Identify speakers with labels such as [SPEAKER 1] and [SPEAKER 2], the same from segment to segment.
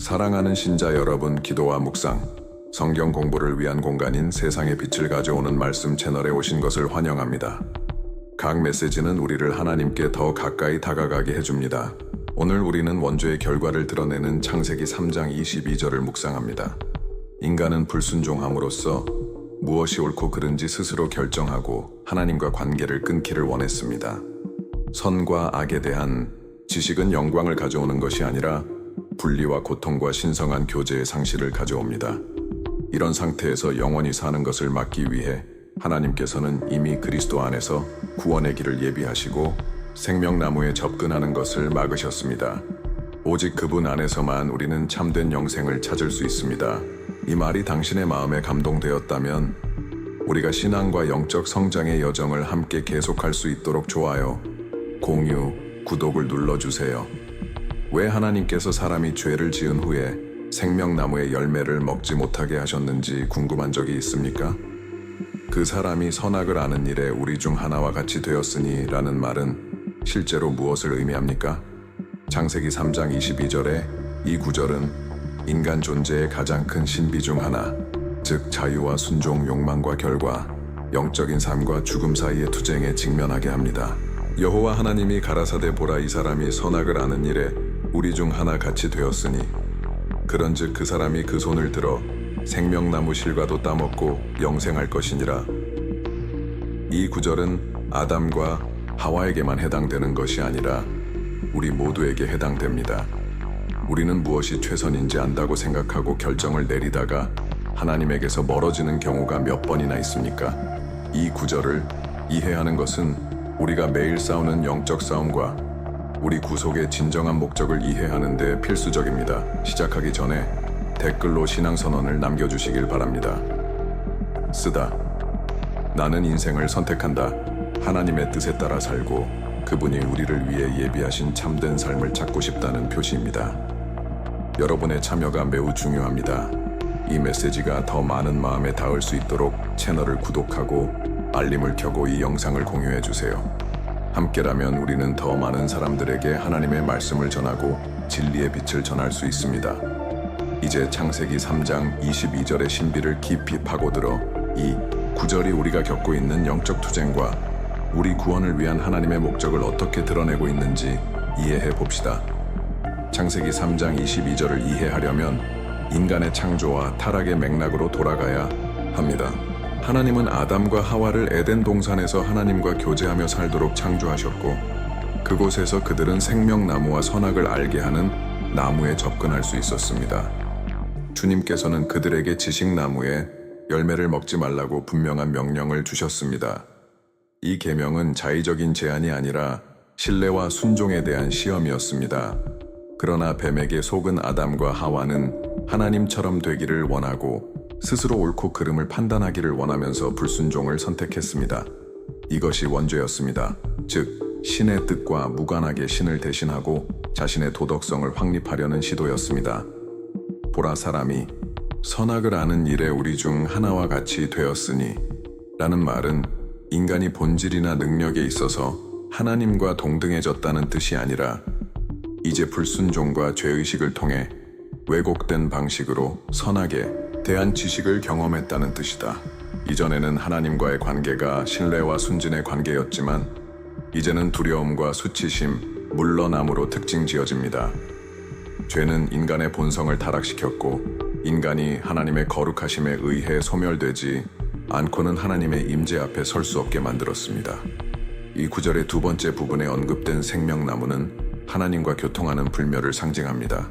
[SPEAKER 1] 사랑하는 신자 여러분, 기도와 묵상, 성경 공부를 위한 공간인 세상의 빛을 가져오는 말씀 채널에 오신 것을 환영합니다. 각 메시지는 우리를 하나님께 더 가까이 다가가게 해줍니다. 오늘 우리는 원죄의 결과를 드러내는 창세기 3장 22절을 묵상합니다. 인간은 불순종함으로써 무엇이 옳고 그른지 스스로 결정하고 하나님과 관계를 끊기를 원했습니다. 선과 악에 대한 지식은 영광을 가져오는 것이 아니라 분리와 고통과 신성한 교제의 상실을 가져옵니다. 이런 상태에서 영원히 사는 것을 막기 위해 하나님께서는 이미 그리스도 안에서 구원의 길을 예비하시고 생명나무에 접근하는 것을 막으셨습니다. 오직 그분 안에서만 우리는 참된 영생을 찾을 수 있습니다. 이 말이 당신의 마음에 감동되었다면 우리가 신앙과 영적 성장의 여정을 함께 계속할 수 있도록 좋아요, 공유, 구독을 눌러주세요. 왜 하나님께서 사람이 죄를 지은 후에 생명나무의 열매를 먹지 못하게 하셨는지 궁금한 적이 있습니까? 그 사람이 선악을 아는 일에 우리 중 하나와 같이 되었으니 라는 말은 실제로 무엇을 의미합니까? 창세기 3장 22절의 이 구절은 인간 존재의 가장 큰 신비 중 하나, 즉 자유와 순종, 욕망과 결과, 영적인 삶과 죽음 사이의 투쟁에 직면하게 합니다. 여호와 하나님이 가라사대 보라, 이 사람이 선악을 아는 일에 우리 중 하나 같이 되었으니 그런즉 그 사람이 그 손을 들어 생명나무 실과도 따먹고 영생할 것이니라. 이 구절은 아담과 하와에게만 해당되는 것이 아니라 우리 모두에게 해당됩니다. 우리는 무엇이 최선인지 안다고 생각하고 결정을 내리다가 하나님에게서 멀어지는 경우가 몇 번이나 있습니까? 이 구절을 이해하는 것은 우리가 매일 싸우는 영적 싸움과 우리 구속의 진정한 목적을 이해하는 데 필수적입니다. 시작하기 전에 댓글로 신앙선언을 남겨주시길 바랍니다. 쓰다. 나는 인생을 선택한다. 하나님의 뜻에 따라 살고 그분이 우리를 위해 예비하신 참된 삶을 찾고 싶다는 표시입니다. 여러분의 참여가 매우 중요합니다. 이 메시지가 더 많은 마음에 닿을 수 있도록 채널을 구독하고 알림을 켜고 이 영상을 공유해주세요. 함께라면 우리는 더 많은 사람들에게 하나님의 말씀을 전하고 진리의 빛을 전할 수 있습니다. 이제 창세기 3장 22절의 신비를 깊이 파고들어 이 구절이 우리가 겪고 있는 영적 투쟁과 우리 구원을 위한 하나님의 목적을 어떻게 드러내고 있는지 이해해 봅시다. 창세기 3장 22절을 이해하려면 인간의 창조와 타락의 맥락으로 돌아가야 합니다. 하나님은 아담과 하와를 에덴 동산에서 하나님과 교제하며 살도록 창조하셨고 그곳에서 그들은 생명나무와 선악을 알게 하는 나무에 접근할 수 있었습니다. 주님께서는 그들에게 지식나무에 열매를 먹지 말라고 분명한 명령을 주셨습니다. 이 계명은 자의적인 제한이 아니라 신뢰와 순종에 대한 시험이었습니다. 그러나 뱀에게 속은 아담과 하와는 하나님처럼 되기를 원하고 스스로 옳고 그름을 판단하기를 원하면서 불순종을 선택했습니다. 이것이 원죄였습니다. 즉, 신의 뜻과 무관하게 신을 대신하고 자신의 도덕성을 확립하려는 시도였습니다. 보라, 사람이 선악을 아는 일에 우리 중 하나와 같이 되었으니 라는 말은 인간이 본질이나 능력에 있어서 하나님과 동등해졌다는 뜻이 아니라 이제 불순종과 죄의식을 통해 왜곡된 방식으로 선악에 대한 지식을 경험했다는 뜻이다. 이전에는 하나님과의 관계가 신뢰와 순진의 관계였지만 이제는 두려움과 수치심, 물러남으로 특징 지어집니다. 죄는 인간의 본성을 타락시켰고 인간이 하나님의 거룩하심에 의해 소멸되지 않고는 하나님의 임재 앞에 설 수 없게 만들었습니다. 이 구절의 두 번째 부분에 언급된 생명나무는 하나님과 교통하는 불멸을 상징합니다.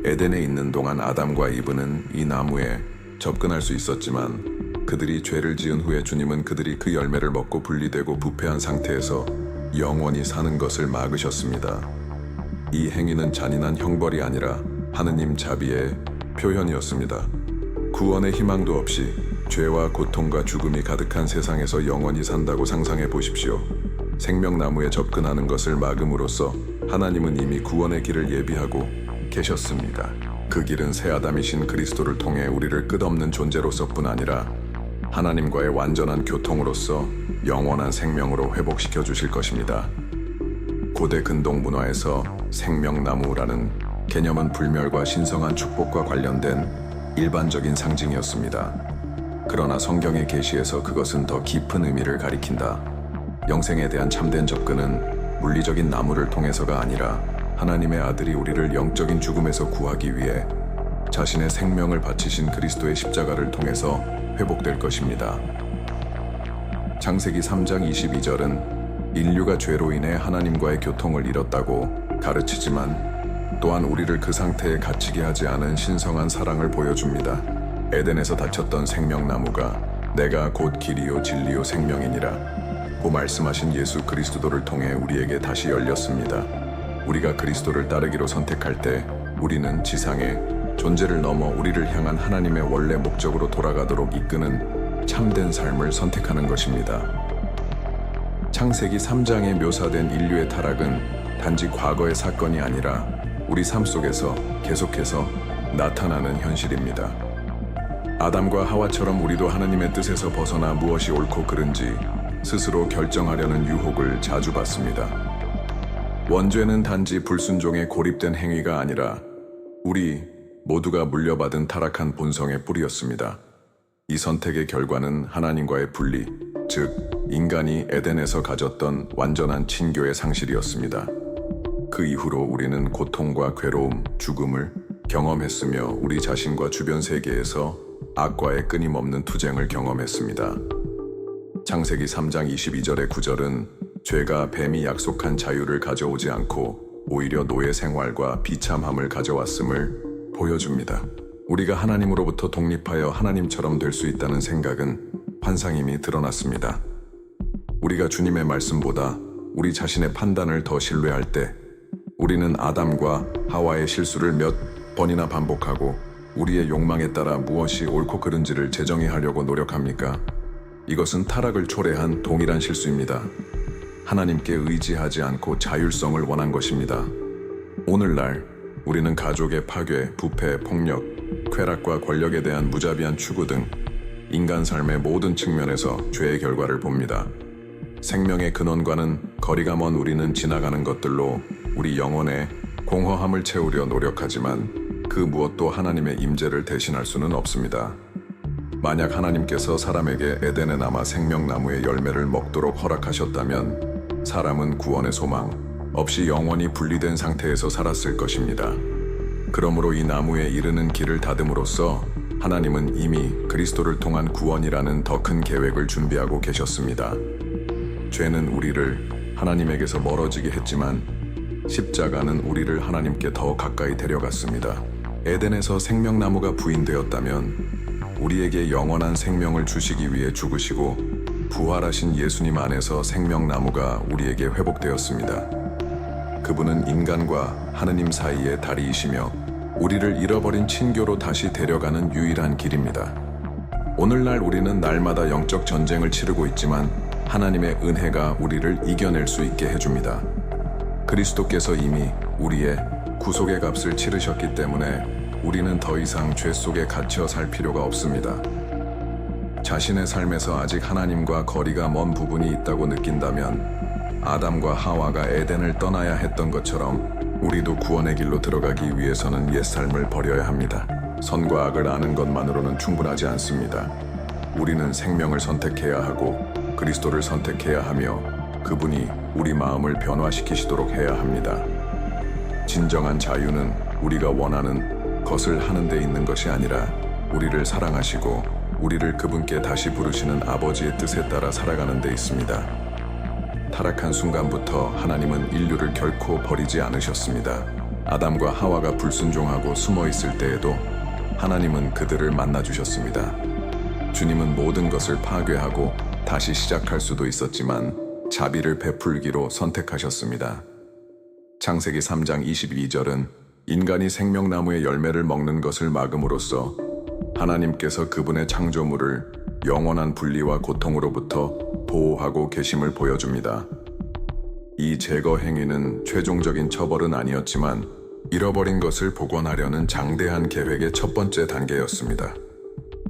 [SPEAKER 1] 에덴에 있는 동안 아담과 이브는 이 나무에 접근할 수 있었지만 그들이 죄를 지은 후에 주님은 그들이 그 열매를 먹고 분리되고 부패한 상태에서 영원히 사는 것을 막으셨습니다. 이 행위는 잔인한 형벌이 아니라 하느님 자비의 표현이었습니다. 구원의 희망도 없이 죄와 고통과 죽음이 가득한 세상에서 영원히 산다고 상상해 보십시오. 생명나무에 접근하는 것을 막음으로써 하나님은 이미 구원의 길을 예비하고 계셨습니다. 그 길은 새 아담이신 그리스도를 통해 우리를 끝없는 존재로서뿐 아니라 하나님과의 완전한 교통으로서 영원한 생명으로 회복시켜 주실 것입니다. 고대 근동 문화에서 생명나무라는 개념은 불멸과 신성한 축복과 관련된 일반적인 상징이었습니다. 그러나 성경의 계시에서 그것은 더 깊은 의미를 가리킨다. 영생에 대한 참된 접근은 물리적인 나무를 통해서가 아니라 하나님의 아들이 우리를 영적인 죽음에서 구하기 위해 자신의 생명을 바치신 그리스도의 십자가를 통해서 회복될 것입니다. 창세기 3장 22절은 인류가 죄로 인해 하나님과의 교통을 잃었다고 가르치지만 또한 우리를 그 상태에 갇히게 하지 않은 신성한 사랑을 보여줍니다. 에덴에서 닫혔던 생명나무가 내가 곧 길이요 진리요 생명이니라 고 말씀하신 예수 그리스도를 통해 우리에게 다시 열렸습니다. 우리가 그리스도를 따르기로 선택할 때 우리는 지상의 존재를 넘어 우리를 향한 하나님의 원래 목적으로 돌아가도록 이끄는 참된 삶을 선택하는 것입니다. 창세기 3장에 묘사된 인류의 타락은 단지 과거의 사건이 아니라 우리 삶 속에서 계속해서 나타나는 현실입니다. 아담과 하와처럼 우리도 하나님의 뜻에서 벗어나 무엇이 옳고 그른지 스스로 결정하려는 유혹을 자주 받습니다. 원죄는 단지 불순종에 고립된 행위가 아니라 우리 모두가 물려받은 타락한 본성의 뿌리였습니다. 이 선택의 결과는 하나님과의 분리, 즉 인간이 에덴에서 가졌던 완전한 친교의 상실이었습니다. 그 이후로 우리는 고통과 괴로움, 죽음을 경험했으며 우리 자신과 주변 세계에서 악과의 끊임없는 투쟁을 경험했습니다. 창세기 3장 22절의 구절은 죄가 뱀이 약속한 자유를 가져오지 않고 오히려 노예 생활과 비참함을 가져왔음을 보여줍니다. 우리가 하나님으로부터 독립하여 하나님처럼 될 수 있다는 생각은 환상임이 드러났습니다. 우리가 주님의 말씀보다 우리 자신의 판단을 더 신뢰할 때 우리는 아담과 하와의 실수를 몇 번이나 반복하고 우리의 욕망에 따라 무엇이 옳고 그른지를 재정의하려고 노력합니까? 이것은 타락을 초래한 동일한 실수입니다. 하나님께 의지하지 않고 자율성을 원한 것입니다. 오늘날 우리는 가족의 파괴, 부패, 폭력, 쾌락과 권력에 대한 무자비한 추구 등 인간 삶의 모든 측면에서 죄의 결과를 봅니다. 생명의 근원과는 거리가 먼 우리는 지나가는 것들로 우리 영혼의 공허함을 채우려 노력하지만 그 무엇도 하나님의 임재를 대신할 수는 없습니다. 만약 하나님께서 사람에게 에덴에 남아 생명나무의 열매를 먹도록 허락하셨다면 사람은 구원의 소망 없이 영원히 분리된 상태에서 살았을 것입니다. 그러므로 이 나무에 이르는 길을 닫음으로써 하나님은 이미 그리스도를 통한 구원이라는 더 큰 계획을 준비하고 계셨습니다. 죄는 우리를 하나님에게서 멀어지게 했지만 십자가는 우리를 하나님께 더 가까이 데려갔습니다. 에덴에서 생명나무가 부인되었다면 우리에게 영원한 생명을 주시기 위해 죽으시고 부활하신 예수님 안에서 생명나무가 우리에게 회복되었습니다. 그분은 인간과 하느님 사이의 다리이시며 우리를 잃어버린 친교로 다시 데려가는 유일한 길입니다. 오늘날 우리는 날마다 영적 전쟁을 치르고 있지만 하나님의 은혜가 우리를 이겨낼 수 있게 해줍니다. 그리스도께서 이미 우리의 구속의 값을 치르셨기 때문에 우리는 더 이상 죄 속에 갇혀 살 필요가 없습니다. 자신의 삶에서 아직 하나님과 거리가 먼 부분이 있다고 느낀다면 아담과 하와가 에덴을 떠나야 했던 것처럼 우리도 구원의 길로 들어가기 위해서는 옛 삶을 버려야 합니다. 선과 악을 아는 것만으로는 충분하지 않습니다. 우리는 생명을 선택해야 하고 그리스도를 선택해야 하며 그분이 우리 마음을 변화시키시도록 해야 합니다. 진정한 자유는 우리가 원하는 것을 하는 데 있는 것이 아니라 우리를 사랑하시고 우리를 그분께 다시 부르시는 아버지의 뜻에 따라 살아가는 데 있습니다. 타락한 순간부터 하나님은 인류를 결코 버리지 않으셨습니다. 아담과 하와가 불순종하고 숨어 있을 때에도 하나님은 그들을 만나주셨습니다. 주님은 모든 것을 파괴하고 다시 시작할 수도 있었지만 자비를 베풀기로 선택하셨습니다. 창세기 3장 22절은 인간이 생명나무의 열매를 먹는 것을 막음으로써 하나님께서 그분의 창조물을 영원한 분리와 고통으로부터 보호하고 계심을 보여줍니다. 이 제거 행위는 최종적인 처벌은 아니었지만 잃어버린 것을 복원하려는 장대한 계획의 첫 번째 단계였습니다.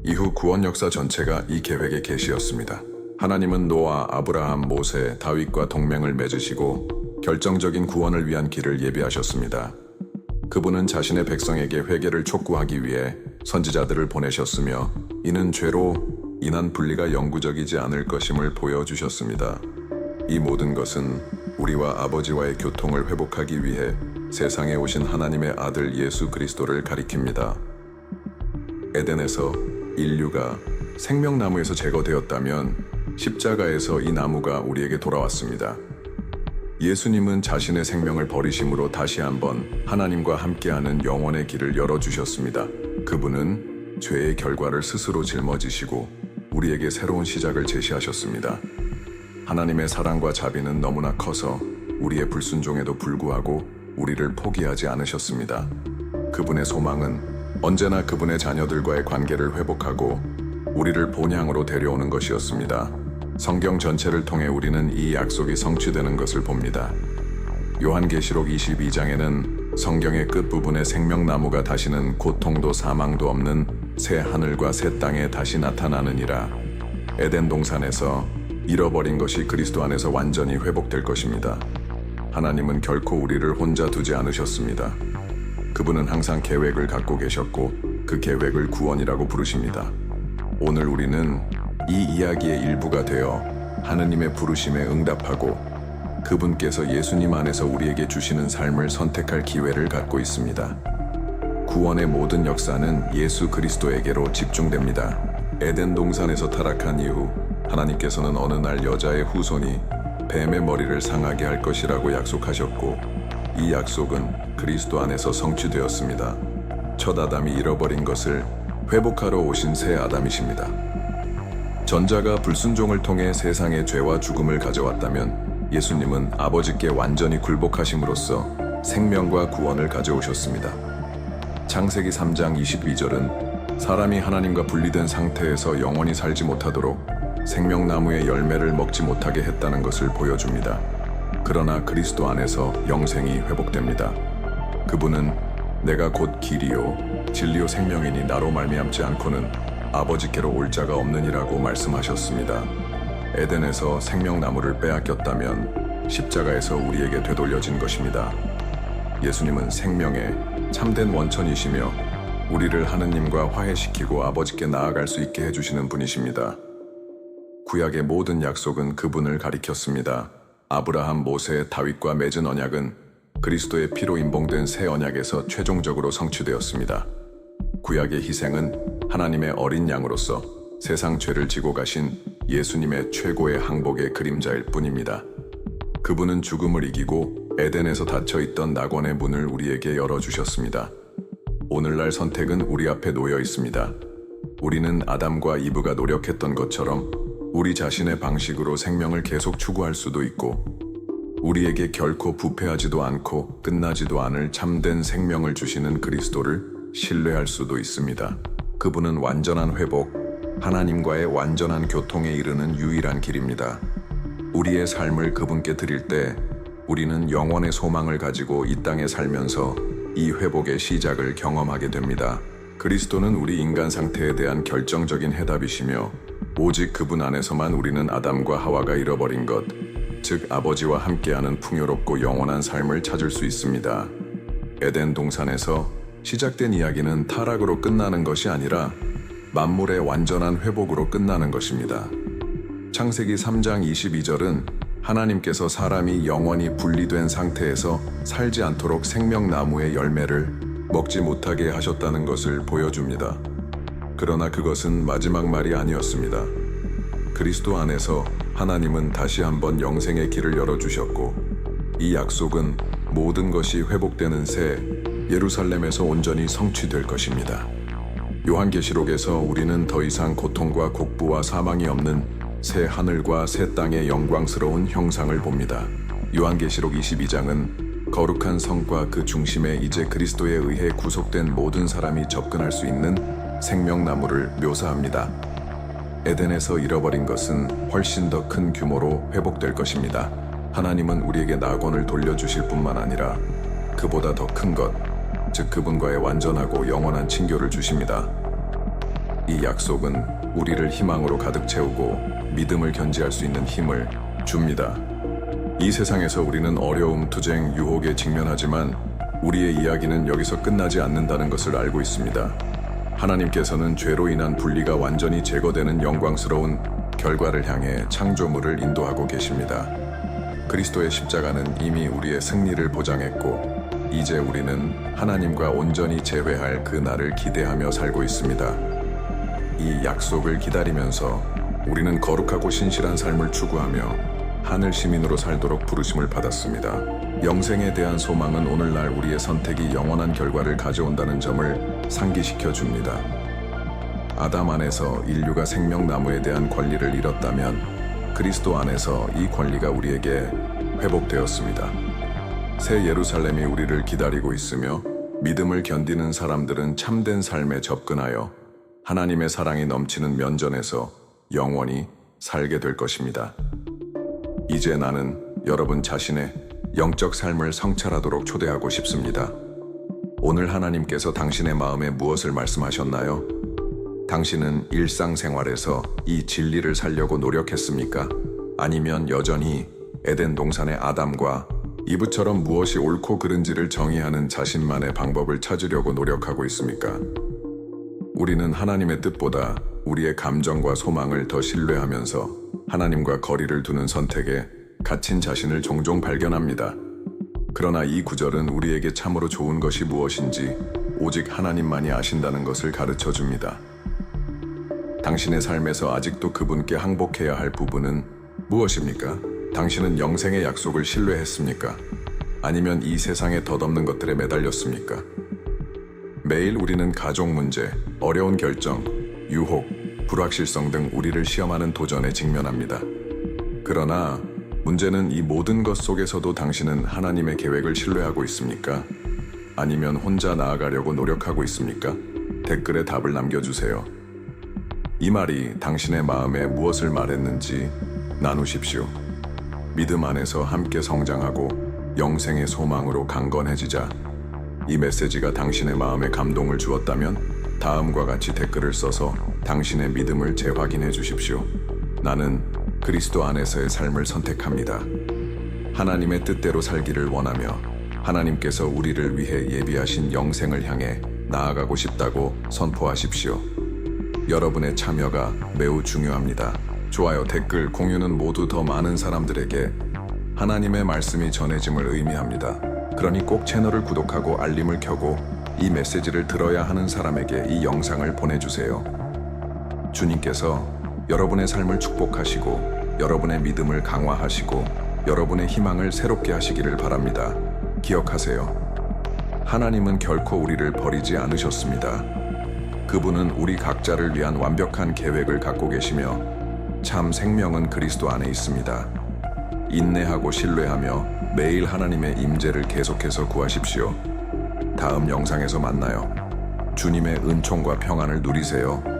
[SPEAKER 1] 이후 구원 역사 전체가 이 계획의 계시였습니다. 하나님은 노아, 아브라함, 모세, 다윗과 동맹을 맺으시고 결정적인 구원을 위한 길을 예비하셨습니다. 그분은 자신의 백성에게 회개를 촉구하기 위해 선지자들을 보내셨으며 이는 죄로 인한 분리가 영구적이지 않을 것임을 보여주셨습니다. 이 모든 것은 우리와 아버지와의 교통을 회복하기 위해 세상에 오신 하나님의 아들 예수 그리스도를 가리킵니다. 에덴에서 인류가 생명나무에서 제거되었다면 십자가에서 이 나무가 우리에게 돌아왔습니다. 예수님은 자신의 생명을 버리심으로 다시 한번 하나님과 함께하는 영원의 길을 열어주셨습니다. 그분은 죄의 결과를 스스로 짊어지시고 우리에게 새로운 시작을 제시하셨습니다. 하나님의 사랑과 자비는 너무나 커서 우리의 불순종에도 불구하고 우리를 포기하지 않으셨습니다. 그분의 소망은 언제나 그분의 자녀들과의 관계를 회복하고 우리를 본향으로 데려오는 것이었습니다. 성경 전체를 통해 우리는 이 약속이 성취되는 것을 봅니다. 요한계시록 22장에는 성경의 끝부분에 생명나무가 다시는 고통도 사망도 없는 새 하늘과 새 땅에 다시 나타나느니라. 에덴 동산에서 잃어버린 것이 그리스도 안에서 완전히 회복될 것입니다. 하나님은 결코 우리를 혼자 두지 않으셨습니다. 그분은 항상 계획을 갖고 계셨고 그 계획을 구원이라고 부르십니다. 오늘 우리는 이 이야기의 일부가 되어 하느님의 부르심에 응답하고 그분께서 예수님 안에서 우리에게 주시는 삶을 선택할 기회를 갖고 있습니다. 구원의 모든 역사는 예수 그리스도에게로 집중됩니다. 에덴 동산에서 타락한 이후 하나님께서는 어느 날 여자의 후손이 뱀의 머리를 상하게 할 것이라고 약속하셨고 이 약속은 그리스도 안에서 성취되었습니다. 첫 아담이 잃어버린 것을 회복하러 오신 새 아담이십니다. 전자가 불순종을 통해 세상의 죄와 죽음을 가져왔다면 예수님은 아버지께 완전히 굴복하심으로써 생명과 구원을 가져오셨습니다. 창세기 3장 22절은 사람이 하나님과 분리된 상태에서 영원히 살지 못하도록 생명나무의 열매를 먹지 못하게 했다는 것을 보여줍니다. 그러나 그리스도 안에서 영생이 회복됩니다. 그분은 내가 곧 길이요 진리요 생명이니 나로 말미암지 않고는 아버지께로 올 자가 없느니라고 말씀하셨습니다. 에덴에서 생명나무를 빼앗겼다면 십자가에서 우리에게 되돌려진 것입니다. 예수님은 생명의 참된 원천이시며 우리를 하느님과 화해시키고 아버지께 나아갈 수 있게 해주시는 분이십니다. 구약의 모든 약속은 그분을 가리켰습니다. 아브라함, 모세, 다윗과 맺은 언약은 그리스도의 피로 인봉된 새 언약에서 최종적으로 성취되었습니다. 구약의 희생은 하나님의 어린 양으로서 세상 죄를 지고 가신 예수님의 최고의 항복의 그림자일 뿐입니다. 그분은 죽음을 이기고 에덴에서 닫혀있던 낙원의 문을 우리에게 열어주셨습니다. 오늘날 선택은 우리 앞에 놓여 있습니다. 우리는 아담과 이브가 노력했던 것처럼 우리 자신의 방식으로 생명을 계속 추구할 수도 있고 우리에게 결코 부패하지도 않고 끝나지도 않을 참된 생명을 주시는 그리스도를 신뢰할 수도 있습니다. 그분은 완전한 회복, 하나님과의 완전한 교통에 이르는 유일한 길입니다. 우리의 삶을 그분께 드릴 때 우리는 영원의 소망을 가지고 이 땅에 살면서 이 회복의 시작을 경험하게 됩니다. 그리스도는 우리 인간 상태에 대한 결정적인 해답이시며 오직 그분 안에서만 우리는 아담과 하와가 잃어버린 것, 즉 아버지와 함께하는 풍요롭고 영원한 삶을 찾을 수 있습니다. 에덴 동산에서 시작된 이야기는 타락으로 끝나는 것이 아니라 만물의 완전한 회복으로 끝나는 것입니다. 창세기 3장 22절은 하나님께서 사람이 영원히 분리된 상태에서 살지 않도록 생명나무의 열매를 먹지 못하게 하셨다는 것을 보여줍니다. 그러나 그것은 마지막 말이 아니었습니다. 그리스도 안에서 하나님은 다시 한번 영생의 길을 열어주셨고 이 약속은 모든 것이 회복되는 새 예루살렘에서 온전히 성취될 것입니다. 요한계시록에서 우리는 더 이상 고통과 곡부와 사망이 없는 새 하늘과 새 땅의 영광스러운 형상을 봅니다. 요한계시록 22장은 거룩한 성과 그 중심에 이제 그리스도에 의해 구속된 모든 사람이 접근할 수 있는 생명나무를 묘사합니다. 에덴에서 잃어버린 것은 훨씬 더 큰 규모로 회복될 것입니다. 하나님은 우리에게 낙원을 돌려주실 뿐만 아니라 그보다 더 큰 것, 즉 그분과의 완전하고 영원한 친교를 주십니다. 이 약속은 우리를 희망으로 가득 채우고 믿음을 견지할 수 있는 힘을 줍니다. 이 세상에서 우리는 어려움, 투쟁, 유혹에 직면하지만 우리의 이야기는 여기서 끝나지 않는다는 것을 알고 있습니다. 하나님께서는 죄로 인한 분리가 완전히 제거되는 영광스러운 결과를 향해 창조물을 인도하고 계십니다. 그리스도의 십자가는 이미 우리의 승리를 보장했고, 이제 우리는 하나님과 온전히 재회할 그 날을 기대하며 살고 있습니다. 이 약속을 기다리면서 우리는 거룩하고 신실한 삶을 추구하며 하늘 시민으로 살도록 부르심을 받았습니다. 영생에 대한 소망은 오늘날 우리의 선택이 영원한 결과를 가져온다는 점을 상기시켜 줍니다. 아담 안에서 인류가 생명나무에 대한 권리를 잃었다면 그리스도 안에서 이 권리가 우리에게 회복되었습니다. 새 예루살렘이 우리를 기다리고 있으며 믿음을 견디는 사람들은 참된 삶에 접근하여 하나님의 사랑이 넘치는 면전에서 영원히 살게 될 것입니다. 이제 나는 여러분 자신의 영적 삶을 성찰하도록 초대하고 싶습니다. 오늘 하나님께서 당신의 마음에 무엇을 말씀하셨나요? 당신은 일상생활에서 이 진리를 살려고 노력했습니까? 아니면 여전히 에덴 동산의 아담과 이브처럼 무엇이 옳고 그른지를 정의하는 자신만의 방법을 찾으려고 노력하고 있습니까? 우리는 하나님의 뜻보다 우리의 감정과 소망을 더 신뢰하면서 하나님과 거리를 두는 선택에 갇힌 자신을 종종 발견합니다. 그러나 이 구절은 우리에게 참으로 좋은 것이 무엇인지 오직 하나님만이 아신다는 것을 가르쳐 줍니다. 당신의 삶에서 아직도 그분께 항복해야 할 부분은 무엇입니까? 당신은 영생의 약속을 신뢰했습니까? 아니면 이 세상에 덧없는 것들에 매달렸습니까? 매일 우리는 가족 문제, 어려운 결정, 유혹, 불확실성 등 우리를 시험하는 도전에 직면합니다. 그러나 문제는 이 모든 것 속에서도 당신은 하나님의 계획을 신뢰하고 있습니까? 아니면 혼자 나아가려고 노력하고 있습니까? 댓글에 답을 남겨주세요. 이 말이 당신의 마음에 무엇을 말했는지 나누십시오. 믿음 안에서 함께 성장하고 영생의 소망으로 강건해지자. 이 메시지가 당신의 마음에 감동을 주었다면 다음과 같이 댓글을 써서 당신의 믿음을 재확인해 주십시오. 나는 그리스도 안에서의 삶을 선택합니다. 하나님의 뜻대로 살기를 원하며 하나님께서 우리를 위해 예비하신 영생을 향해 나아가고 싶다고 선포하십시오. 여러분의 참여가 매우 중요합니다. 좋아요, 댓글, 공유는 모두 더 많은 사람들에게 하나님의 말씀이 전해짐을 의미합니다. 그러니 꼭 채널을 구독하고 알림을 켜고 이 메시지를 들어야 하는 사람에게 이 영상을 보내주세요. 주님께서 여러분의 삶을 축복하시고 여러분의 믿음을 강화하시고 여러분의 희망을 새롭게 하시기를 바랍니다. 기억하세요. 하나님은 결코 우리를 버리지 않으셨습니다. 그분은 우리 각자를 위한 완벽한 계획을 갖고 계시며 참 생명은 그리스도 안에 있습니다. 인내하고 신뢰하며 매일 하나님의 임재를 계속해서 구하십시오. 다음 영상에서 만나요. 주님의 은총과 평안을 누리세요.